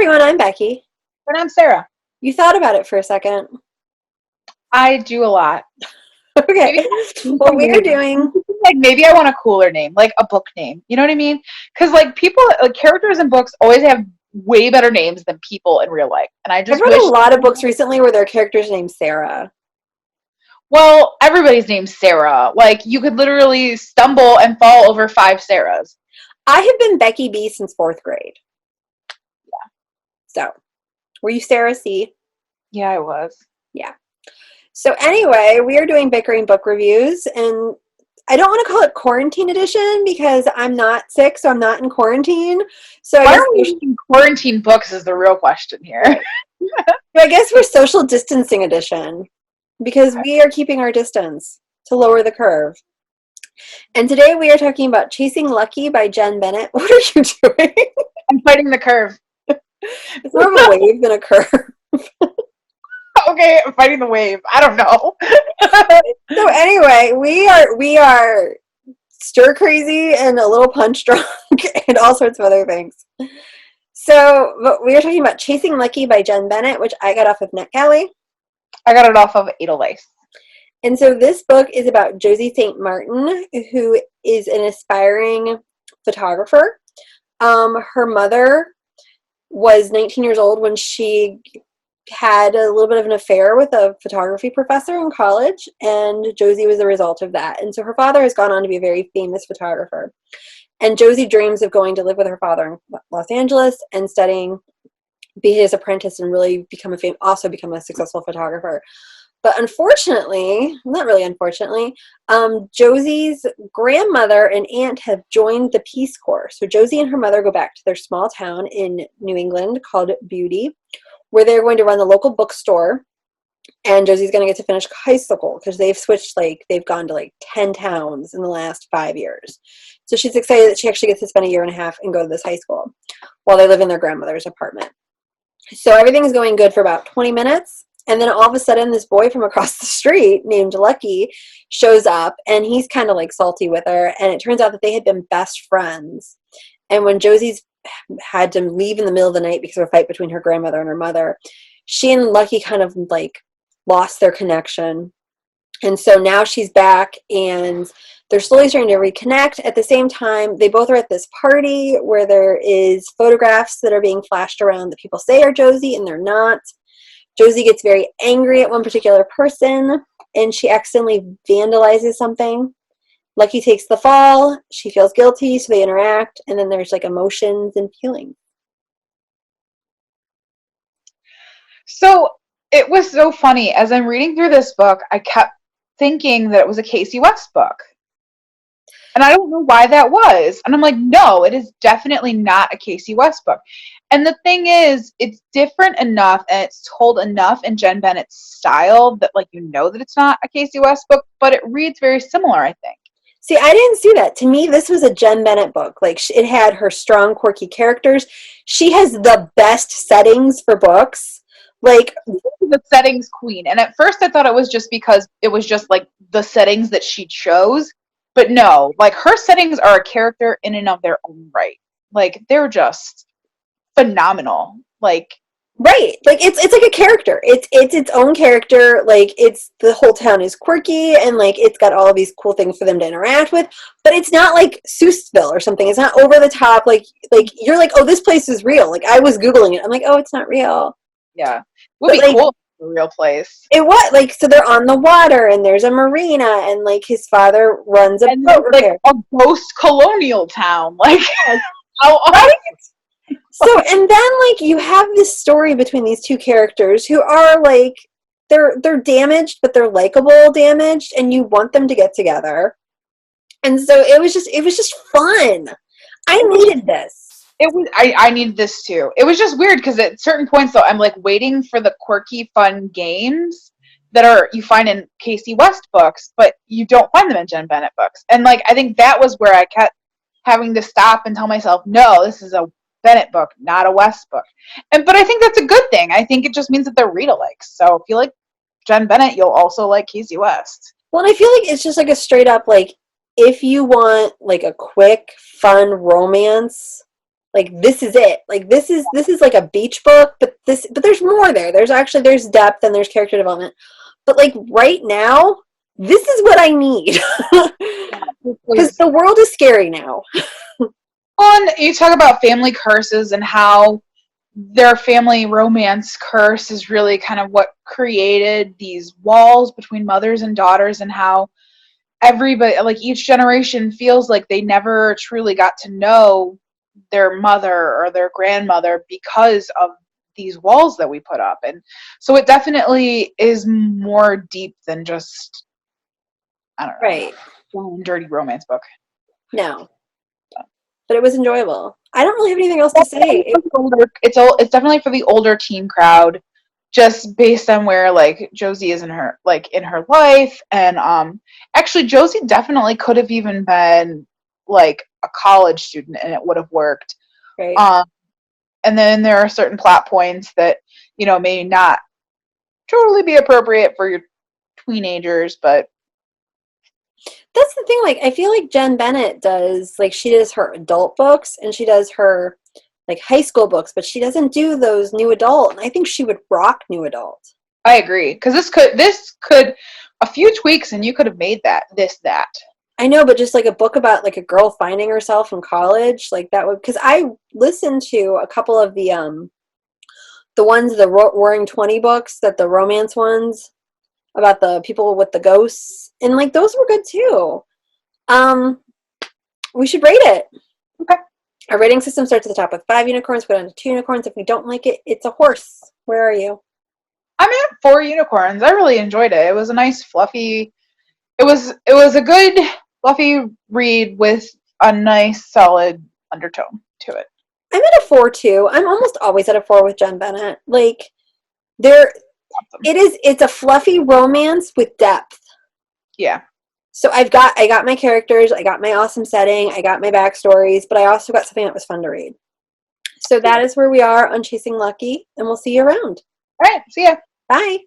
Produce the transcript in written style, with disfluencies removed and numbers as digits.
everyone, I'm Becky. And I'm Sarah. You thought about it for a second. I do a lot. Okay. What we are doing... Like, maybe I want a cooler name, like a book name. You know what I mean? Because, like, people, like, characters in books always have way better names than people in real life. And I just I've read a lot of books recently where their character's named Sarah. Well, everybody's named Sarah. Like, you could literally stumble and fall over 5 Sarahs. I have been Becky B since 4th grade. Yeah. So, were you Sarah C? Yeah, I was. Yeah. So anyway, we are doing Bickering Book Reviews, and I don't want to call it quarantine edition because I'm not sick, so I'm not in quarantine. So why are we using quarantine books is the real question here. So I guess we're social distancing edition because we are keeping our distance to lower the curve. And today we are talking about Chasing Lucky by Jenn Bennett. What are you doing? I'm fighting the curve. It's more of a wave than a curve. Okay, I'm fighting the wave. I don't know. So anyway, we are stir crazy and a little punch drunk and all sorts of other things. So we are talking about Chasing Lucky by Jenn Bennett, which I got off of NetGalley. I got it off of Edelweiss. And so this book is about Josie St. Martin, who is an aspiring photographer. Her mother was 19 years old when she had a little bit of an affair with a photography professor in college, and Josie was the result of that. And so her father has gone on to be a very famous photographer. And Josie dreams of going to live with her father in Los Angeles and studying, be his apprentice, and really also become a successful photographer. But unfortunately, not really unfortunately, Josie's grandmother and aunt have joined the Peace Corps. So Josie and her mother go back to their small town in New England called Beauty, where they're going to run the local bookstore, and Josie's going to get to finish high school because they've switched, they've gone to 10 towns in the last 5 years. So she's excited that she actually gets to spend a year and a half and go to this high school while they live in their grandmother's apartment. So everything's going good for about 20 minutes, and then all of a sudden this boy from across the street named Lucky shows up, and he's kind of salty with her, and it turns out that they had been best friends. And when Josie's had to leave in the middle of the night because of a fight between her grandmother and her mother, she and Lucky kind of lost their connection. And so now she's back and they're slowly starting to reconnect. At the same time, they both are at this party where there is photographs that are being flashed around that people say are Josie and they're not. Josie gets very angry at one particular person and she accidentally vandalizes something. Lucky takes the fall, she feels guilty, so they interact, and then there's emotions and feelings. So it was so funny. As I'm reading through this book, I kept thinking that it was a Casey West book. And I don't know why that was. And I'm like, no, it is definitely not a Casey West book. And the thing is, it's different enough and it's told enough in Jenn Bennett's style that that it's not a Casey West book, but it reads very similar, I think. See, I didn't see that. To me, this was a Jenn Bennett book. It had her strong, quirky characters. She has the best settings for books. The settings queen. And at first I thought it was just because it was just the settings that she chose. But no, her settings are a character in and of their own right. They're just phenomenal. Right. It's like a character. It's its own character. It's the whole town is quirky and it's got all of these cool things for them to interact with, but it's not like Seussville or something. It's not over the top. You're oh, this place is real. I was Googling it. I'm oh, it's not real. Yeah. It would be cool if it was a real place. It was so they're on the water and there's a marina and his father runs a boat repair. A ghost colonial town. How right? So, and then, you have this story between these two characters who are, they're damaged, but they're likable damaged, and you want them to get together. And so it was just fun. I needed this. I needed this too. It was just weird because at certain points, though, I'm waiting for the quirky, fun games that you find in Casey West books, but you don't find them in Jenn Bennett books. And, I think that was where I kept having to stop and tell myself, no, this is a Bennett book, not a West book. But I think that's a good thing. I think it just means that they're read-alikes. So if you like Jenn Bennett, you'll also like Casey West. Well, and I feel it's just a straight up if you want a quick, fun romance, like this is it. Like this is like a beach book, but there's more there. There's depth and there's character development. But like right now, this is what I need. Because the world is scary now. On you talk about family curses and how their family romance curse is really kind of what created these walls between mothers and daughters, and how everybody, like each generation, feels like they never truly got to know their mother or their grandmother because of these walls that we put up. And so it definitely is more deep than just, I don't know, Right. dirty romance book. No. But it was enjoyable. I don't really have anything else to say. It's definitely for the older teen crowd, just based on where like Josie is in her life. And actually Josie definitely could have even been like a college student and it would have worked. Right. And then there are certain plot points that, may not totally be appropriate for your teenagers, but That's the thing, like I feel like Jenn Bennett does, like she does her adult books and she does her like high school books, but she doesn't do those new adult, and I think she would rock new adult. I agree, because this could a few tweaks and you could have made that. I know, but just like a book about like a girl finding herself in college, like that would, because I listened to a couple of the ones, the Roaring 20 books, that the romance ones about the people with the ghosts, and like those were good too. We should rate it. Okay. Our rating system starts at the top with 5 unicorns, go down to 2 unicorns. If we don't like it, it's a horse. Where are you? I'm at 4 unicorns. I really enjoyed it. It was a nice fluffy, it was a good fluffy read with a nice solid undertone to it. I'm at a 4 too. I'm almost always at a 4 with Jenn Bennett. Like it's a fluffy romance with depth. Yeah. So I got my characters, I got my awesome setting, I got my backstories, but I also got something that was fun to read. So that is where we are on Chasing Lucky, and we'll see you around. All right. See ya. Bye.